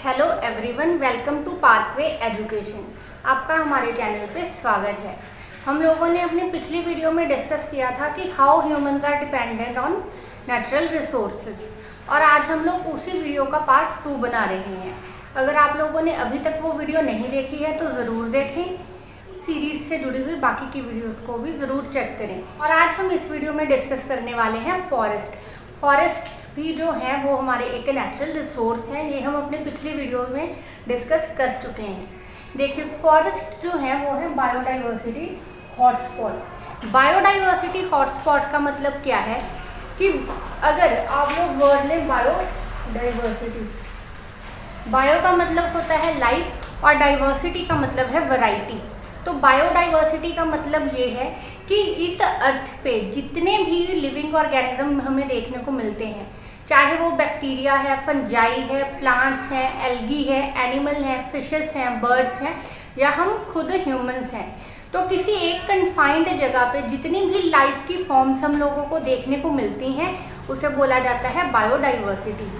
Hello everyone, welcome to Parkway education. आपका हमारे channel पे स्वागत है। हम लोगों ने अपनी पिछली वीडियो में डिस्कस किया था कि how humans are dependent on natural resources, और आज हम लोग उसी वीडियो का पार्ट 2 बना रहे हैं। अगर आप लोगों ने अभी तक वो वीडियो नहीं देखी है तो ज़रूर देखें। सीरीज से जुड़ी हुई बाकी की वीडियोस को भी ज़रूर चेक करें। और आज हम इस वीडियो में डिस्कस करने वाले हैं फॉरेस्ट भी जो है वो हमारे एक नेचुरल रिसोर्स हैं। ये हम अपने पिछली वीडियो में डिस्कस कर चुके हैं। देखिए, फॉरेस्ट जो है वो है बायोडाइवर्सिटी हॉटस्पॉट। बायोडाइवर्सिटी हॉटस्पॉट का मतलब क्या है कि अगर आप लोग वर्ड लें बायोडाइवर्सिटी, बायो का मतलब होता है लाइफ और डाइवर्सिटी का मतलब है वैरायटी। तो बायोडाइवर्सिटी का मतलब ये है कि इस अर्थ पे जितने भी लिविंग ऑर्गेनिज्म हमें देखने को मिलते हैं, चाहे वो बैक्टीरिया है, फंजाई है, प्लांट्स हैं, एल्गी है, एनिमल हैं, फिशेस हैं, बर्ड्स हैं, या हम खुद ह्यूमंस हैं, तो किसी एक कन्फाइंड जगह पे जितनी भी लाइफ की फॉर्म्स हम लोगों को देखने को मिलती हैं उसे बोला जाता है बायोडाइवर्सिटी।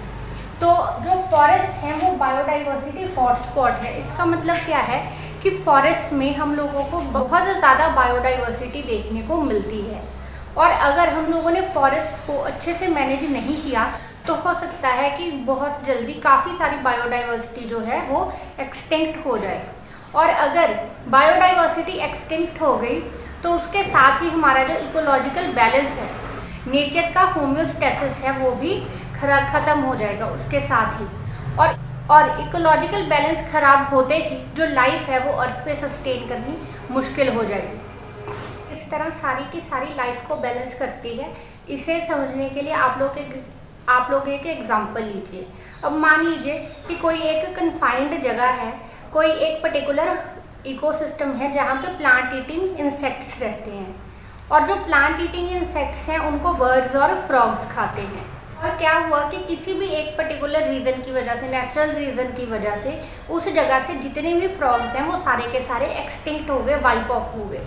तो जो फॉरेस्ट है वो बायोडाइवर्सिटी हॉटस्पॉट है। इसका मतलब क्या है कि फॉरेस्ट में हम लोगों को बहुत ज़्यादा बायोडाइवर्सिटी देखने को मिलती है, और अगर हम लोगों ने फॉरेस्ट को अच्छे से मैनेज नहीं किया तो हो सकता है कि बहुत जल्दी काफ़ी सारी बायोडाइवर्सिटी जो है वो एक्सटिंक्ट हो जाए। और अगर बायोडाइवर्सिटी एक्सटिंक्ट हो गई तो उसके साथ ही हमारा जो इकोलॉजिकल बैलेंस है, नेचर का होम्योस्टेसिस है, वो भी ख़त्म हो जाएगा उसके साथ ही। और इकोलॉजिकल बैलेंस ख़राब होते ही जो लाइफ है वो अर्थ पे सस्टेन करनी मुश्किल हो जाएगी। इस तरह सारी की सारी लाइफ को बैलेंस करती है। इसे समझने के लिए आप लोग एक एग्जांपल लीजिए। अब मान लीजिए कि कोई एक कन्फाइंड जगह है, कोई एक पर्टिकुलर इकोसिस्टम है जहाँ पे प्लांट ईटिंग इंसेक्ट्स रहते हैं, और जो प्लांट ईटिंग इंसेक्ट्स हैं उनको बर्ड्स और फ्रॉग्स खाते हैं। और क्या हुआ कि किसी भी एक पर्टिकुलर रीज़न की वजह से, नेचुरल रीज़न की वजह से उस जगह से जितने भी फ्रॉग्स हैं वो सारे के सारे एक्सटिंक्ट हो गए, वाइप ऑफ हो गए।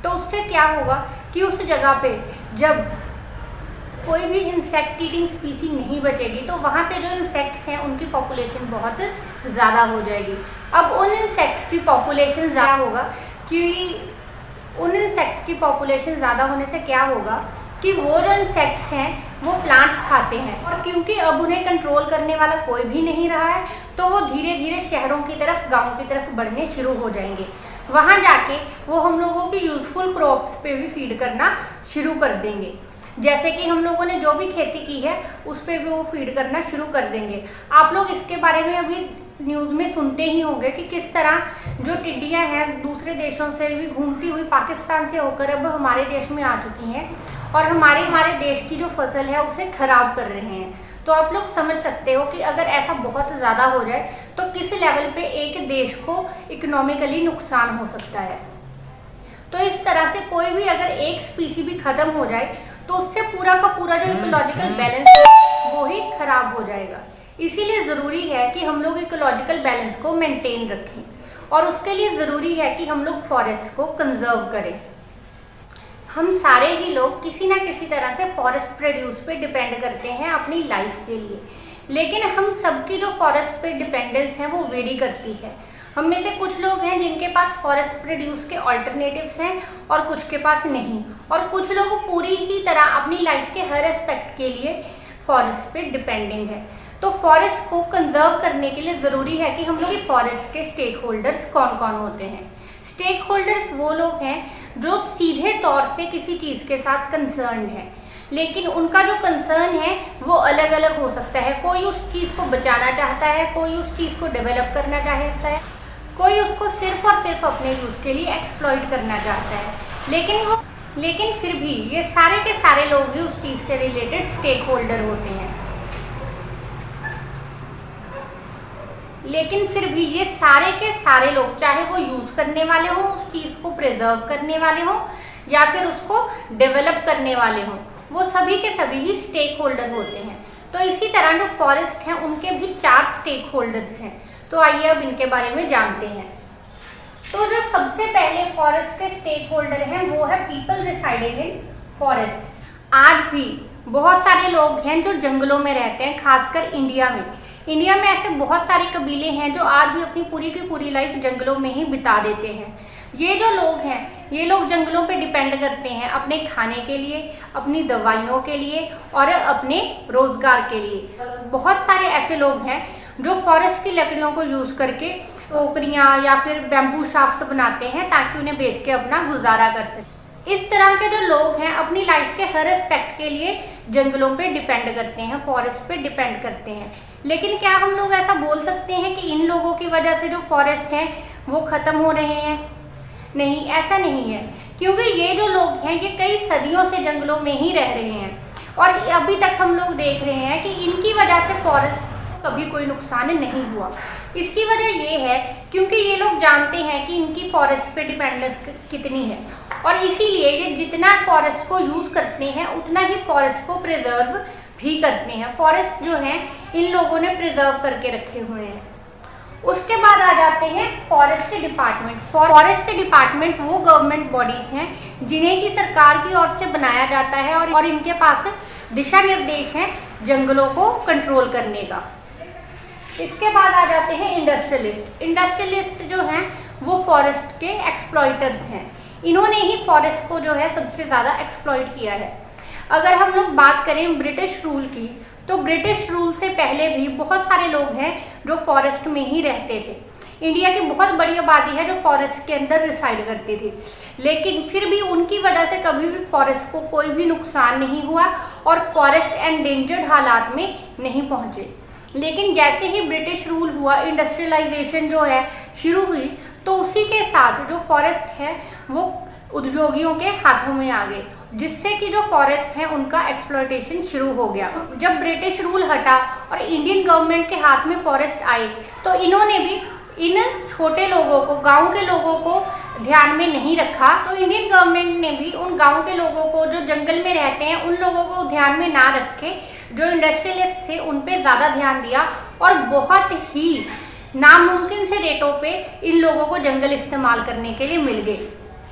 तो उससे क्या होगा कि उस जगह पे जब कोई भी इंसेक्ट ईटिंग स्पीसी नहीं बचेगी तो वहाँ पे जो इंसेक्ट्स हैं उनकी पॉपुलेशन बहुत ज़्यादा हो जाएगी। अब उन इंसेक्ट्स की पॉपुलेशन ज़्यादा होगा कि उन इंसेक्ट्स की पॉपुलेशन ज़्यादा होने से क्या होगा कि वो जो इंसेक्ट्स हैं वो प्लांट्स खाते हैं, और क्योंकि अब उन्हें कंट्रोल करने वाला कोई भी नहीं रहा है तो वो धीरे धीरे शहरों की तरफ, गाँव की तरफ बढ़ने शुरू हो जाएंगे। वहाँ जाके वो हम लोगों की यूज़फुल क्रॉप्स पे भी फीड करना शुरू कर देंगे। जैसे कि हम लोगों ने जो भी खेती की है उस पर भी वो फीड करना शुरू कर देंगे। आप लोग इसके बारे में अभी न्यूज़ में सुनते ही होंगे कि किस तरह जो टिड्डियाँ हैं दूसरे देशों से भी घूमती हुई पाकिस्तान से होकर अब हमारे देश में आ चुकी हैं और हमारे देश की जो फसल है उसे खराब कर रहे हैं। तो आप लोग समझ सकते हो कि अगर ऐसा बहुत ज़्यादा हो जाए तो किस लेवल पे एक देश को इकोनॉमिकली नुकसान हो सकता है। तो इस तरह से कोई भी अगर एक स्पीसी भी ख़त्म हो जाए तो उससे पूरा का पूरा जो इकोलॉजिकल बैलेंस है वो ही खराब हो जाएगा। इसीलिए ज़रूरी है कि हम लोग इकोलॉजिकल बैलेंस को मेंटेन रखें, और उसके लिए ज़रूरी है कि हम लोग फॉरेस्ट को कंजर्व करें। हम सारे ही लोग किसी ना किसी तरह से फॉरेस्ट प्रोड्यूस पे डिपेंड करते हैं अपनी लाइफ के लिए, लेकिन हम सबकी जो फॉरेस्ट पे डिपेंडेंस है वो वेरी करती है। हम में से कुछ लोग हैं जिनके पास फॉरेस्ट प्रोड्यूस के ऑल्टरनेटिव्स हैं और कुछ के पास नहीं, और कुछ लोग पूरी ही तरह अपनी लाइफ के हर एस्पेक्ट के लिए फॉरेस्ट पे डिपेंडिंग है। तो फॉरेस्ट को कंजर्व करने के लिए ज़रूरी है कि हम लोग फॉरेस्ट के स्टेक होल्डर्स कौन कौन होते हैं। स्टेक होल्डर्स वो लोग हैं जो सीधे तौर से किसी चीज़ के साथ कंसर्न है, लेकिन उनका जो कंसर्न है वो अलग अलग हो सकता है। कोई उस चीज़ को बचाना चाहता है, कोई उस चीज़ को डेवलप करना चाहता है, कोई उसको सिर्फ और सिर्फ अपने यूज़ के लिए एक्सप्लॉइट करना चाहता है। लेकिन फिर भी ये सारे के सारे लोग भी उस चीज़ से रिलेटेड स्टेक होल्डर होते हैं। लेकिन फिर भी ये सारे के सारे लोग, चाहे वो यूज़ करने वाले हों, उस चीज़ को प्रिजर्व करने वाले हों या फिर उसको डेवलप करने वाले हों, वो सभी के सभी ही स्टेक होल्डर होते हैं। तो इसी तरह जो फॉरेस्ट हैं उनके भी 4 स्टेक होल्डर्स हैं। तो आइए अब इनके बारे में जानते हैं। तो जो सबसे पहले फॉरेस्ट के स्टेक होल्डर हैं वो है पीपल रिसाइडिंग इन फॉरेस्ट। आज भी बहुत सारे लोग हैं जो जंगलों में रहते हैं, खासकर इंडिया में। इंडिया में ऐसे बहुत सारे कबीले हैं जो आज भी अपनी पूरी की पूरी लाइफ जंगलों में ही बिता देते हैं। ये जो लोग हैं, ये लोग जंगलों पे डिपेंड करते हैं अपने खाने के लिए, अपनी दवाइयों के लिए और अपने रोजगार के लिए। बहुत सारे ऐसे लोग हैं जो फॉरेस्ट की लकड़ियों को यूज करके टोकरियाँ या फिर बैम्बू शाफ्ट बनाते हैं ताकि उन्हें बेच के अपना गुजारा कर सकें। इस तरह के जो लोग हैं अपनी लाइफ के हर एस्पेक्ट के लिए जंगलों पे डिपेंड करते हैं, फॉरेस्ट पे डिपेंड करते हैं। लेकिन क्या हम लोग ऐसा बोल सकते हैं कि इन लोगों की वजह से जो फॉरेस्ट हैं वो ख़त्म हो रहे हैं? नहीं, ऐसा नहीं है, क्योंकि ये जो लोग हैं ये कई सदियों से जंगलों में ही रह रहे हैं और अभी तक हम लोग देख रहे हैं कि इनकी वजह से फॉरेस्ट को कभी कोई नुकसान नहीं हुआ। इसकी वजह ये है क्योंकि ये लोग जानते हैं कि इनकी फॉरेस्ट पे डिपेंडेंस कितनी है और इसीलिए ये जितना फॉरेस्ट को यूज़ करते हैं उतना ही फॉरेस्ट को प्रिजर्व भी करते हैं। फॉरेस्ट जो है इन लोगों ने प्रिजर्व करके रखे हुए हैं। उसके बाद आ जाते हैं फॉरेस्ट डिपार्टमेंट। फॉरेस्ट डिपार्टमेंट वो गवर्नमेंट बॉडीज हैं जिन्हें की सरकार की ओर से बनाया जाता है और इनके पास दिशा निर्देश हैं जंगलों को कंट्रोल करने का। इसके बाद आ जाते हैं इंडस्ट्रियलिस्ट। इंडस्ट्रियलिस्ट जो हैं वो फॉरेस्ट के एक्सप्लॉइटर्स हैं। इन्होंने ही फॉरेस्ट को जो है सबसे ज़्यादा एक्सप्लॉइट किया है। अगर हम लोग बात करें ब्रिटिश रूल की, तो ब्रिटिश रूल से पहले भी बहुत सारे लोग हैं जो फॉरेस्ट में ही रहते थे। इंडिया की बहुत बड़ी आबादी है जो फॉरेस्ट के अंदर रिसाइड करती थी, लेकिन फिर भी उनकी वजह से कभी भी फॉरेस्ट को कोई भी नुकसान नहीं हुआ और फॉरेस्ट एंडेंजर्ड हालात में नहीं पहुंचे। लेकिन जैसे ही ब्रिटिश रूल हुआ, इंडस्ट्रियलाइजेशन जो है शुरू हुई, तो उसी के साथ जो फॉरेस्ट है वो उद्योगियों के हाथों में आ गए, जिससे कि जो फॉरेस्ट है उनका एक्सप्लॉयटेशन शुरू हो गया। जब ब्रिटिश रूल हटा और इंडियन गवर्नमेंट के हाथ में फॉरेस्ट आई, तो इन्होंने भी इन छोटे लोगों को, गांव के लोगों को ध्यान में नहीं रखा। तो इंडियन गवर्नमेंट ने भी उन गांव के लोगों को जो जंगल में रहते हैं उन लोगों को ध्यान में ना रखे, जो इंडस्ट्रियलिस्ट थे उन पे ज़्यादा ध्यान दिया और बहुत ही नामुमकिन से रेटों पे इन लोगों को जंगल इस्तेमाल करने के लिए मिल गए।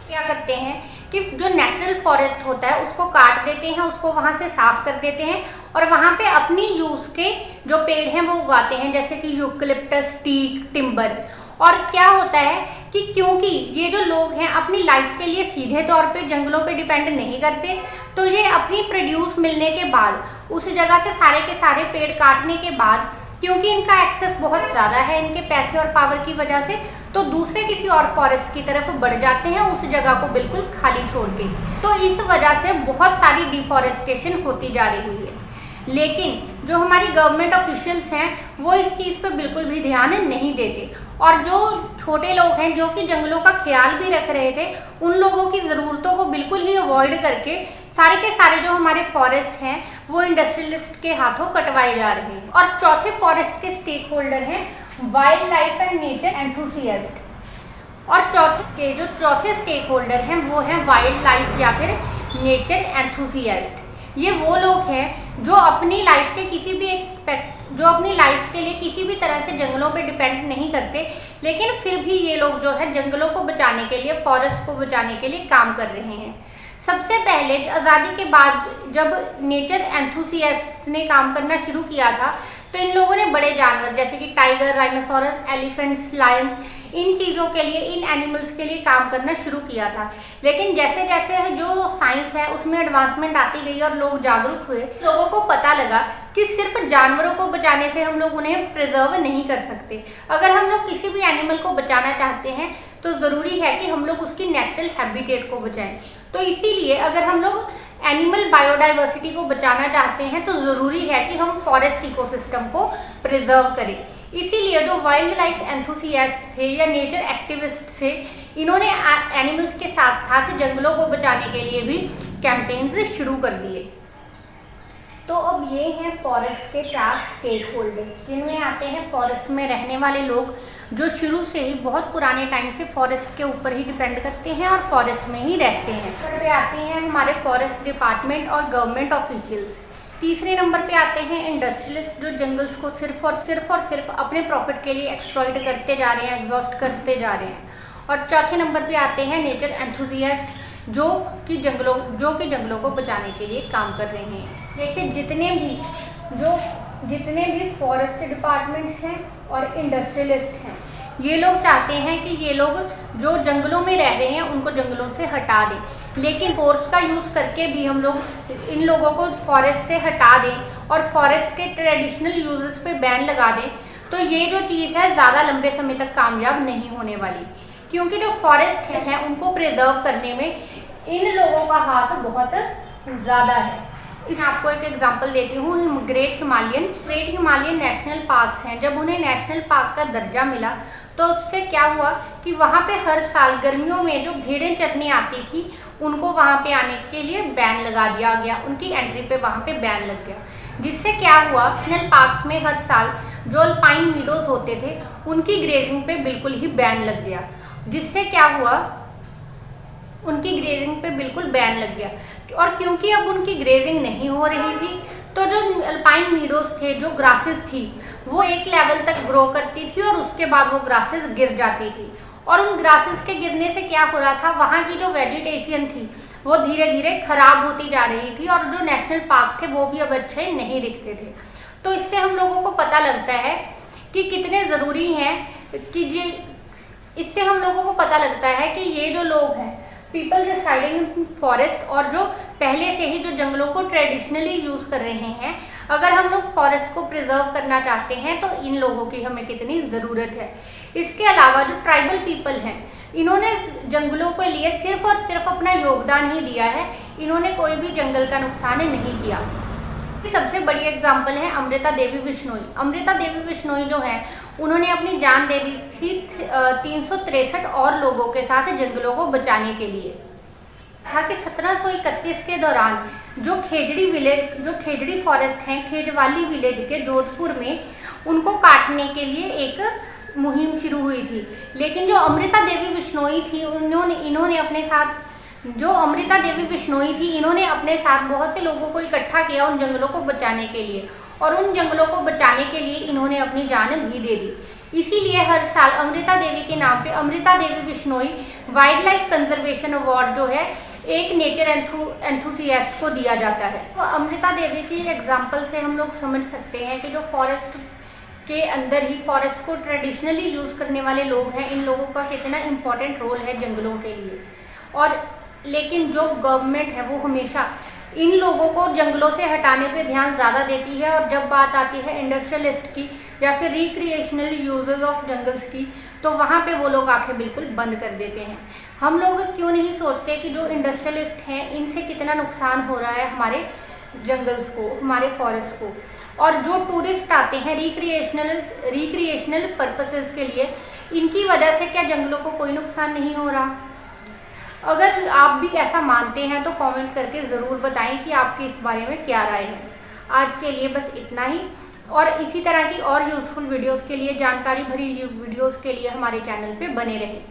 क्या करते हैं कि जो नेचुरल फॉरेस्ट होता है उसको काट देते हैं, उसको वहाँ से साफ कर देते हैं और वहाँ पे अपनी यूज़ के जो पेड़ हैं वो उगाते हैं, जैसे कि यूकलिप्टस, टीक, टिम्बर। और क्या होता है कि क्योंकि ये जो लोग हैं अपनी लाइफ के लिए सीधे तौर पे जंगलों पे डिपेंड नहीं करते, तो ये अपनी प्रोड्यूस मिलने के बाद उस जगह से सारे के सारे पेड़ काटने के बाद, क्योंकि इनका एक्सेस बहुत ज़्यादा है इनके पैसे और पावर की वजह से, तो दूसरे किसी और फॉरेस्ट की तरफ बढ़ जाते हैं उस जगह को बिल्कुल खाली छोड़ के। तो इस वजह से बहुत सारी डिफॉरेस्टेशन होती जा रही है। लेकिन जो हमारी गवर्नमेंट ऑफिशियल्स हैं वो इस चीज़ पे बिल्कुल भी ध्यान नहीं देते और जो छोटे लोग हैं जो कि जंगलों का ख्याल भी रख रहे थे, उन लोगों की ज़रूरतों को बिल्कुल ही अवॉइड करके सारे के सारे जो हमारे फॉरेस्ट हैं वो इंडस्ट्रियलिस्ट के हाथों कटवाए जा रहे हैं। और चौथे फॉरेस्ट के स्टेक होल्डर हैं wild life and nature enthusiast. और चौथे स्टेक होल्डर हैं वो हैं वाइल्ड लाइफ या फिर नेचर एंथुसियास्ट। ये वो लोग हैं जो अपनी लाइफ के किसी भी जो अपनी लाइफ के लिए किसी भी तरह से जंगलों पे डिपेंड नहीं करते, लेकिन फिर भी ये लोग जो है जंगलों को बचाने के लिए, फॉरेस्ट को बचाने के लिए काम कर रहे हैं। सबसे पहले आज़ादी के बाद जब नेचर एंथुसियास्ट्स ने काम करना शुरू किया था, तो इन लोगों ने बड़े जानवर जैसे कि टाइगर, राइनोसोरस, एलिफेंट्स, लायंस, इन चीज़ों के लिए, इन एनिमल्स के लिए काम करना शुरू किया था। लेकिन जैसे जैसे जो साइंस है उसमें एडवांसमेंट आती गई और लोग जागरूक हुए, लोगों को पता लगा कि सिर्फ जानवरों को बचाने से हम लोग उन्हें प्रिजर्व नहीं कर सकते। अगर हम लोग किसी भी एनिमल को बचाना चाहते हैं तो ज़रूरी है कि हम लोग उसकी नेचुरल हैबिटेट को बचाएं। तो इसीलिए अगर हम लोग एनिमल बायोडाइवर्सिटी को बचाना चाहते हैं तो ज़रूरी है कि हम फॉरेस्ट इकोसिस्टम को प्रिजर्व करें। इसीलिए जो वाइल्ड लाइफ एंथुसियास्ट थे या नेचर एक्टिविस्ट थे, इन्होंने एनिमल्स के साथ साथ जंगलों को बचाने के लिए भी कैंपेन्स शुरू कर दिए। तो अब ये हैं फॉरेस्ट के 4 स्टेक होल्डर्स, जिनमें आते हैं फॉरेस्ट में रहने वाले लोग जो शुरू से ही बहुत पुराने टाइम से फॉरेस्ट के ऊपर ही डिपेंड करते हैं और फॉरेस्ट में ही रहते हैं। फिर पे आते हैं हमारे फॉरेस्ट डिपार्टमेंट और गवर्नमेंट ऑफिशियल्स। तीसरे नंबर पे आते हैं इंडस्ट्रियलिस्ट, जो जंगल्स को सिर्फ और सिर्फ अपने प्रॉफिट के लिए एक्सप्लॉइट करते जा रहे हैं, एग्जॉस्ट करते जा रहे हैं। और चौथे नंबर पे आते हैं नेचर एंथुसियास्ट, जो कि जंगलों को बचाने के लिए काम कर रहे हैं। देखिए, जितने भी जो जितने भी फॉरेस्ट डिपार्टमेंट्स हैं और इंडस्ट्रियलिस्ट हैं, ये लोग चाहते हैं कि ये लोग जो जंगलों में रह रहे हैं उनको जंगलों से हटा दें, लेकिन फोर्स का यूज़ करके भी हम लोग इन लोगों को फॉरेस्ट से हटा दें और फॉरेस्ट के ट्रेडिशनल यूजेस पे बैन लगा दें, तो ये जो चीज़ है ज़्यादा लंबे समय तक कामयाब नहीं होने वाली, क्योंकि जो फॉरेस्ट है उनको प्रिजर्व करने में इन लोगों का हाथ बहुत ज़्यादा है। इस आपको एक एग्जांपल देती हूँ। ग्रेट हिमालयन नेशनल पार्क्स हैं, जब उन्हें नेशनल पार्क का दर्जा मिला तो उससे क्या हुआ कि वहाँ पे हर साल गर्मियों में जो भेड़ें चरने आती थी उनको वहाँ पे आने के लिए बैन लगा दिया गया, उनकी एंट्री पे वहाँ पे बैन लग गया, जिससे क्या हुआ नेशनल पार्क्स में हर साल जो अल्पाइन मीडोज होते थे उनकी ग्रेजिंग पे बिल्कुल ही बैन लग गया, जिससे क्या हुआ उनकी ग्रेजिंग पे बिल्कुल बैन लग गया। और क्योंकि अब उनकी ग्रेजिंग नहीं हो रही थी तो जो अल्पाइन मीडोज थे, जो ग्रासेस थी, वो एक लेवल तक ग्रो करती थी और उसके बाद वो ग्रासेस गिर जाती थी, और उन ग्रासेस के गिरने से क्या हो रहा था, वहाँ की जो वेजिटेशन थी वो धीरे धीरे खराब होती जा रही थी और जो नेशनल पार्क थे वो भी अब अच्छे नहीं दिखते थे। तो इससे हम लोगों को पता लगता है कि कितने ज़रूरी हैं इससे हम लोगों को पता लगता है कि ये जो लोग हैं पीपल रिसाइडिंग इन फॉरेस्ट और जो पहले से ही जो जंगलों को ट्रेडिशनली यूज़ कर रहे हैं, अगर हम लोग फॉरेस्ट को प्रिजर्व करना चाहते हैं तो इन लोगों की हमें कितनी ज़रूरत है। इसके अलावा जो ट्राइबल पीपल हैं, इन्होंने जंगलों के लिए सिर्फ और सिर्फ अपना योगदान ही दिया है, इन्होंने कोई भी जंगल का नुकसान नहीं किया। सबसे बड़ी एग्जाम्पल है अमृता देवी बिश्नोई। अमृता देवी बिश्नोई जो है उन्होंने अपनी जान दे दी थी 363 और लोगों के साथ जंगलों को बचाने के लिए। था कि 1731 के दौरान जो खेजड़ी फॉरेस्ट हैं, खेजवाली विलेज के जोधपुर में, उनको काटने के लिए एक मुहिम शुरू हुई थी, लेकिन जो अमृता देवी बिश्नोई थी इन्होंने अपने साथ बहुत से लोगों को इकट्ठा किया उन जंगलों को बचाने के लिए, और उन जंगलों को बचाने के लिए इन्होंने अपनी जान भी दे दी। इसीलिए हर साल अमृता देवी के नाम पे Amrita Devi Bishnoi wild life conservation award जो है एक नेचर एंथुसियास्ट को दिया जाता है। तो अमृता देवी की एग्जाम्पल से हम लोग समझ सकते हैं कि जो फॉरेस्ट के अंदर ही फॉरेस्ट को ट्रेडिशनली यूज़ करने वाले लोग हैं, इन लोगों का कितना इम्पोर्टेंट रोल है जंगलों के लिए। और लेकिन जो गवर्नमेंट है वो हमेशा इन लोगों को जंगलों से हटाने पे ध्यान ज़्यादा देती है, और जब बात आती है इंडस्ट्रियलिस्ट की या फिर रिक्रिएशनल यूजेस ऑफ जंगल्स की, तो वहाँ पे वो लोग आंखें बिल्कुल बंद कर देते हैं। हम लोग क्यों नहीं सोचते कि जो इंडस्ट्रियलिस्ट हैं इनसे कितना नुकसान हो रहा है हमारे जंगल्स को, हमारे फॉरेस्ट को, और जो टूरिस्ट आते हैं रिक्रिएशनल पर्पसेस के लिए, इनकी वजह से क्या जंगलों को कोई नुकसान नहीं हो रहा? अगर आप भी ऐसा मानते हैं तो कमेंट करके ज़रूर बताएं कि आपकी इस बारे में क्या राय है। आज के लिए बस इतना ही, और इसी तरह की और यूज़फुल वीडियोस के लिए, जानकारी भरी वीडियोस के लिए हमारे चैनल पे बने रहें।